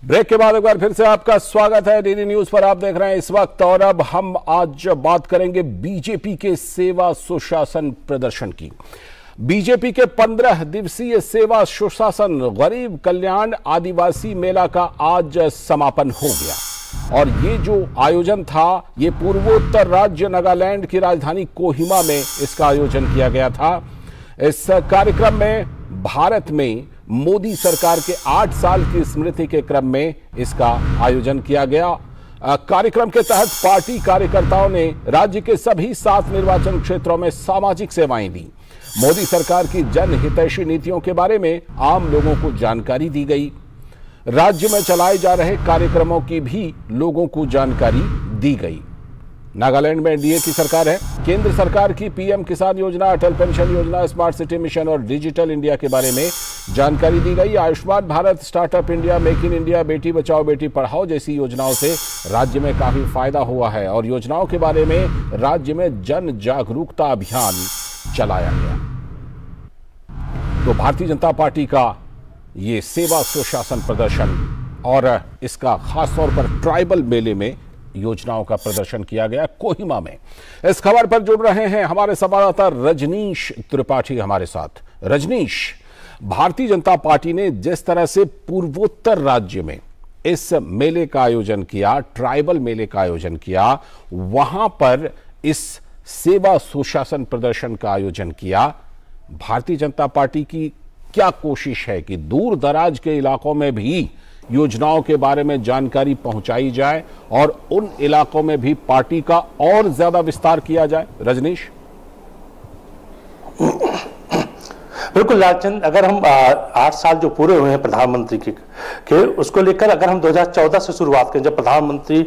Break के बाद एक बार फिर से आपका स्वागत है डीडी न्यूज पर। आप देख रहे हैं इस वक्त, और अब हम आज बात करेंगे बीजेपी के सेवा सुशासन प्रदर्शन की। बीजेपी के 15 दिवसीय सेवा सुशासन गरीब कल्याण आदिवासी मेला का आज समापन हो गया, और ये जो आयोजन था ये पूर्वोत्तर राज्य नागालैंड की राजधानी कोहिमा में इसका आयोजन किया गया था। इस कार्यक्रम में भारत में मोदी सरकार के 8 साल की स्मृति के क्रम में इसका आयोजन किया गया। कार्यक्रम के तहत पार्टी कार्यकर्ताओं ने राज्य के सभी 7 निर्वाचन क्षेत्रों में सामाजिक सेवाएं दी। मोदी सरकार की जनहितैषी नीतियों के बारे में आम लोगों को जानकारी दी गई। राज्य में चलाए जा रहे कार्यक्रमों की भी लोगों को जानकारी दी गई। नागालैंड में एनडीए की सरकार है। केंद्र सरकार की पीएम किसान योजना, अटल पेंशन योजना, स्मार्ट सिटी मिशन और डिजिटल इंडिया के बारे में जानकारी दी गई। Ayushman Bharat, startup India, make in India, Beti Bachao Beti Padhao जैसी योजनाओं से राज्य में काफी फायदा हुआ है, और योजनाओं के बारे में राज्य में जन जागरूकता अभियान चलाया गया। तो भारतीय जनता पार्टी का ये सेवा सुशासन प्रदर्शन, और इसका खासतौर पर ट्राइबल मेले में योजनाओं का प्रदर्शन किया गया कोहिमा में। इस खबर पर जुड़ रहे हैं हमारे संवाददाता रजनीश त्रिपाठी हमारे साथ। रजनीश, भारतीय जनता पार्टी ने जिस तरह से पूर्वोत्तर राज्य में इस मेले का आयोजन किया, ट्राइबल मेले का आयोजन किया, वहां पर इस सेवा सुशासन प्रदर्शन का आयोजन किया, भारतीय जनता पार्टी की क्या कोशिश है कि दूर दराज के इलाकों में भी योजनाओं के बारे में जानकारी पहुंचाई जाए और उन इलाकों में भी पार्टी का और ज्यादा विस्तार किया जाए? रजनीश, बिल्कुल लालचंद, अगर हम 8 साल जो पूरे हुए हैं प्रधानमंत्री के उसको लेकर अगर हम 2014 से शुरुआत करें, जब प्रधानमंत्री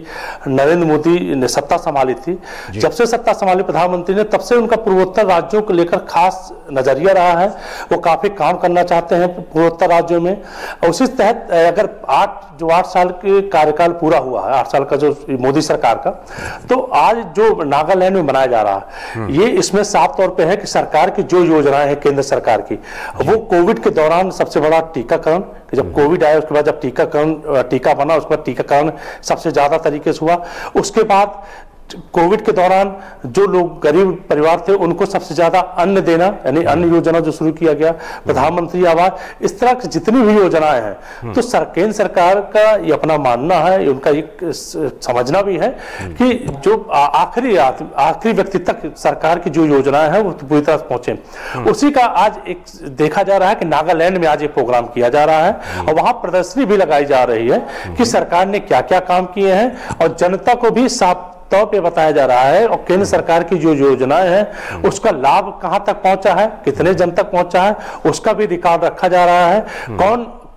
नरेंद्र मोदी ने सत्ता संभाली थी, जब से सत्ता संभाली प्रधानमंत्री ने, तब से उनका पूर्वोत्तर राज्यों को लेकर खास नजरिया रहा है। वो काफी काम करना चाहते हैं पूर्वोत्तर राज्यों में। और उसी तहत अगर 8 साल के कार्यकाल पूरा हुआ है, 8 साल का जो मोदी सरकार का, तो आज जो नागालैंड में मनाया जा रहा है, ये इसमें साफ तौर पर है कि सरकार की जो योजनाएं हैं केंद्र सरकार की, वो कोविड के दौरान सबसे बड़ा टीकाकरण, जब कोविड आया उसके बाद जब टीका बना, उसके बाद टीकाकरण सबसे ज्यादा तरीके से हुआ। उसके बाद कोविड के दौरान जो लोग गरीब परिवार थे उनको सबसे ज्यादा अन्न देना, यानी अन्न योजना जो शुरू किया गया, प्रधानमंत्री आवास, इस तरह की जितनी भी योजनाएं हैं, तो केंद्र सरकार का ये अपना मानना है, उनका एक समझना भी है कि जो आखिरी व्यक्ति तक सरकार की जो योजनाएं हैं वो पूरी तरह पहुंचे। उसी का आज एक देखा जा रहा है कि नागालैंड में आज एक प्रोग्राम किया जा रहा है, और वहां प्रदर्शनी भी लगाई जा रही है कि सरकार ने क्या क्या काम किए हैं, और जनता को भी साफ तौर पे बताया जा रहा है, और केंद्र सरकार की जो योजनाएं हैं उसका लाभ कहां तक पहुंचा है, कितने जन तक पहुंचा है, उसका भी रिकॉर्ड रखा जा रहा है।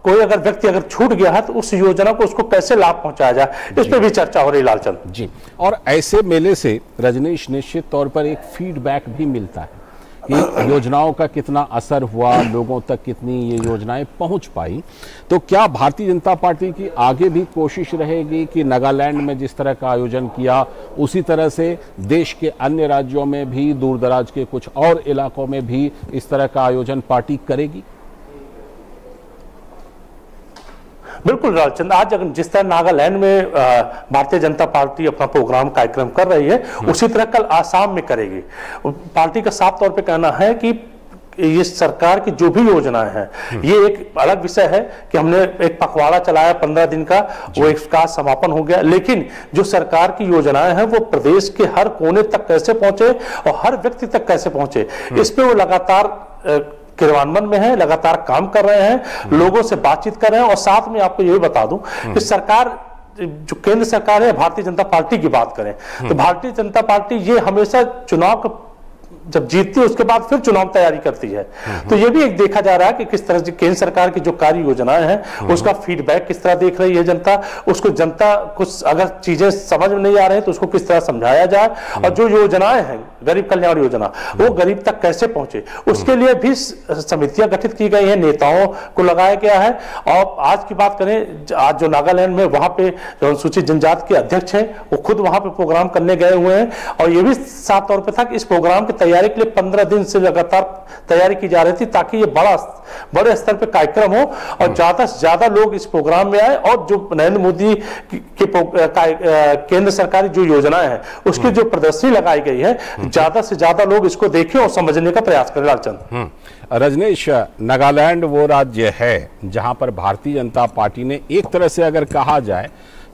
कोई अगर व्यक्ति अगर छूट गया है तो उस योजना को उसको कैसे लाभ पहुंचाया जाए, इस पर भी चर्चा हो रही लालचंद जी। और ऐसे मेले से रजनीश निश्चित तौर पर एक फीडबैक भी मिलता है कि योजनाओं का कितना असर हुआ, लोगों तक कितनी ये योजनाएं पहुंच पाई। तो क्या भारतीय जनता पार्टी की आगे भी कोशिश रहेगी कि नागालैंड में जिस तरह का आयोजन किया उसी तरह से देश के अन्य राज्यों में भी, दूर दराज के कुछ और इलाकों में भी इस तरह का आयोजन पार्टी करेगी? बिल्कुल लालचंद, आज अगर जिस तरह नागालैंड में भारतीय जनता पार्टी अपना प्रोग्राम कार्यक्रम कर रही है, उसी तरह कल आसाम में करेगी। पार्टी का साफ तौर पे कहना है कि ये सरकार की जो भी योजनाएं हैं, ये एक अलग विषय है कि हमने एक पखवाड़ा चलाया 15 दिन का, वो इसका समापन हो गया, लेकिन जो सरकार की योजनाएं हैं वो प्रदेश के हर कोने तक कैसे पहुंचे और हर व्यक्ति तक कैसे पहुंचे, इस पे वो लगातार क्रियान्वयन में है, लगातार काम कर रहे हैं, लोगों से बातचीत कर रहे हैं। और साथ में आपको ये भी बता दूं कि सरकार, जो केंद्र सरकार है, भारतीय जनता पार्टी की बात करें तो भारतीय जनता पार्टी ये हमेशा चुनाव जब जीतती है उसके बाद फिर चुनाव तैयारी करती है। तो ये भी एक देखा जा रहा है कि किस तरह से केंद्र सरकार की जो कार्य योजनाएं हैं उसका फीडबैक किस तरह देख रही है जनता, उसको जनता कुछ अगर चीजें समझ में नहीं आ रही तो उसको किस तरह समझाया जाए, और जो योजनाएं हैं गरीब कल्याण योजना वो गरीब तक कैसे पहुंचे, उसके लिए भी समितियां गठित की गई है, नेताओं को लगाया गया है। और आज की बात करें, आज जो नागालैंड में वहां पे जो अनुसूचित जनजाति के अध्यक्ष हैं वो खुद वहां पे प्रोग्राम करने गए हुए हैं, और ये भी साफ तौर पर था कि इस प्रोग्राम की तैयारी तैयारी के लिए 15 दिन से लगातार तैयारी की जा रही थी, ताकि ये बड़े स्तर पे कार्यक्रम हो और ज्यादा से ज्यादा लोग इस प्रोग्राम में आए, और जो नरेंद्र मोदी के केंद्र सरकारी जो योजनाएं हैं उसकी जो प्रदर्शनी लगाई गई है, ज्यादा से ज्यादा लोग इसको देखें और समझने का प्रयास करें। लालचंद, रजनीश, नागालैंड वो राज्य है जहां पर भारतीय जनता पार्टी ने एक तरह से अगर कहा जाए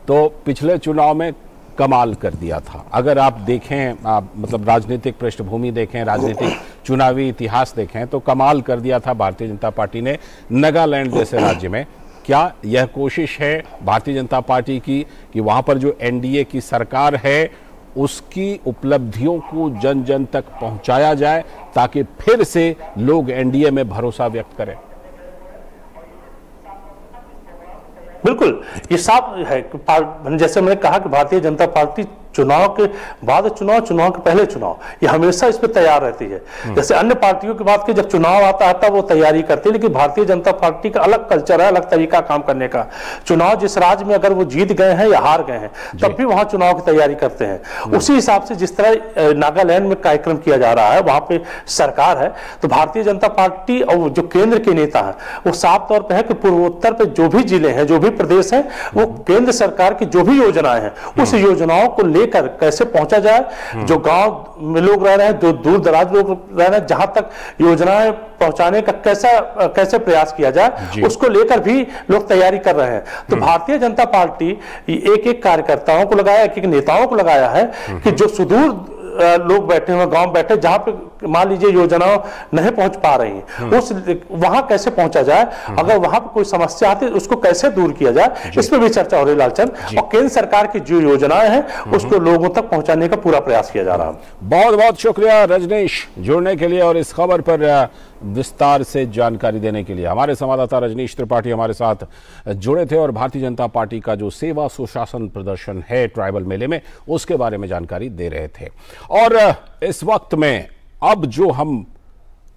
तो पिछले चुनाव में कमाल कर दिया था। अगर आप देखें, मतलब राजनीतिक पृष्ठभूमि देखें, राजनीतिक चुनावी इतिहास देखें, तो कमाल कर दिया था भारतीय जनता पार्टी ने नागालैंड जैसे राज्य में। क्या यह कोशिश है भारतीय जनता पार्टी की कि वहां पर जो एनडीए की सरकार है उसकी उपलब्धियों को जन जन तक पहुंचाया जाए, ताकि फिर से लोग एनडीए में भरोसा व्यक्त करें? बिल्कुल, ये साफ है। जैसे मैंने कहा कि भारतीय जनता पार्टी चुनाव के बाद चुनाव, चुनाव के पहले चुनाव, ये हमेशा इस पे तैयार रहती है। जैसे अन्य पार्टियों की बात की, जब चुनाव आता है वो तैयारी करती है, लेकिन भारतीय जनता पार्टी का अलग कल्चर है, अलग तरीका काम करने का। चुनाव जिस राज्य में अगर वो जीत गए हैं या हार गए हैं, तब भी वहां चुनाव की तैयारी करते हैं। उसी हिसाब से जिस तरह नागालैंड में कार्यक्रम किया जा रहा है, वहां पे सरकार है, तो भारतीय जनता पार्टी और जो केंद्र के नेता है वो साफ तौर पर है कि पूर्वोत्तर पे जो भी जिले हैं, जो भी प्रदेश है, वो केंद्र सरकार की जो भी योजनाएं हैं उस योजनाओं को लेकर कैसे पहुंचा जाए। जो गांव में लोग रह रहे हैं, जो दूर दराज लोग रह रहे हैं, जहां तक योजनाएं पहुंचाने का कैसे प्रयास किया जाए, उसको लेकर भी लोग तैयारी कर रहे हैं। तो भारतीय जनता पार्टी एक एक कार्यकर्ताओं को लगाया, एक एक नेताओं को लगाया है कि जो सुदूर लोग बैठे हुए गांव बैठे, जहां पे मान लीजिए योजनाएं नहीं पहुंच पा रही हैं, वहां कैसे पहुंचा जाए, अगर वहां पर कोई समस्या आती है उसको कैसे दूर किया जाए, इस पर भी चर्चा हो रही है लालचंद। और केंद्र सरकार की जो योजनाएं हैं उसको लोगों तक पहुंचाने का पूरा प्रयास किया जा रहा है। बहुत बहुत शुक्रिया रजनीश जुड़ने के लिए और इस खबर पर विस्तार से जानकारी देने के लिए। हमारे संवाददाता रजनीश त्रिपाठी हमारे साथ जुड़े थे और भारतीय जनता पार्टी का जो सेवा सुशासन प्रदर्शन है ट्राइबल मेले में, उसके बारे में जानकारी दे रहे थे। और इस वक्त में अब जो हम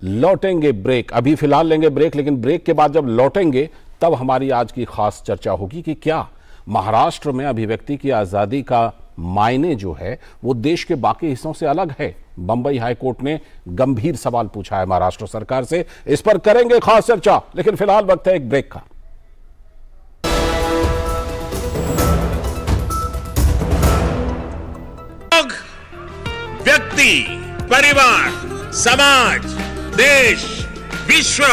लौटेंगे ब्रेक, अभी फिलहाल लेंगे ब्रेक, लेकिन ब्रेक के बाद जब लौटेंगे तब हमारी आज की खास चर्चा होगी कि क्या महाराष्ट्र में अभिव्यक्ति की आजादी का मायने जो है वो देश के बाकी हिस्सों से अलग है। बंबई हाईकोर्ट ने गंभीर सवाल पूछा है महाराष्ट्र सरकार से। इस पर करेंगे खास चर्चा, लेकिन फिलहाल वक्त है एक ब्रेक का। व्यक्ति, परिवार, समाज, देश, विश्व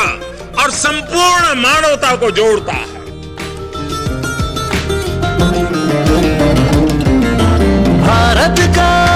और संपूर्ण मानवता को जोड़ता है। भारत का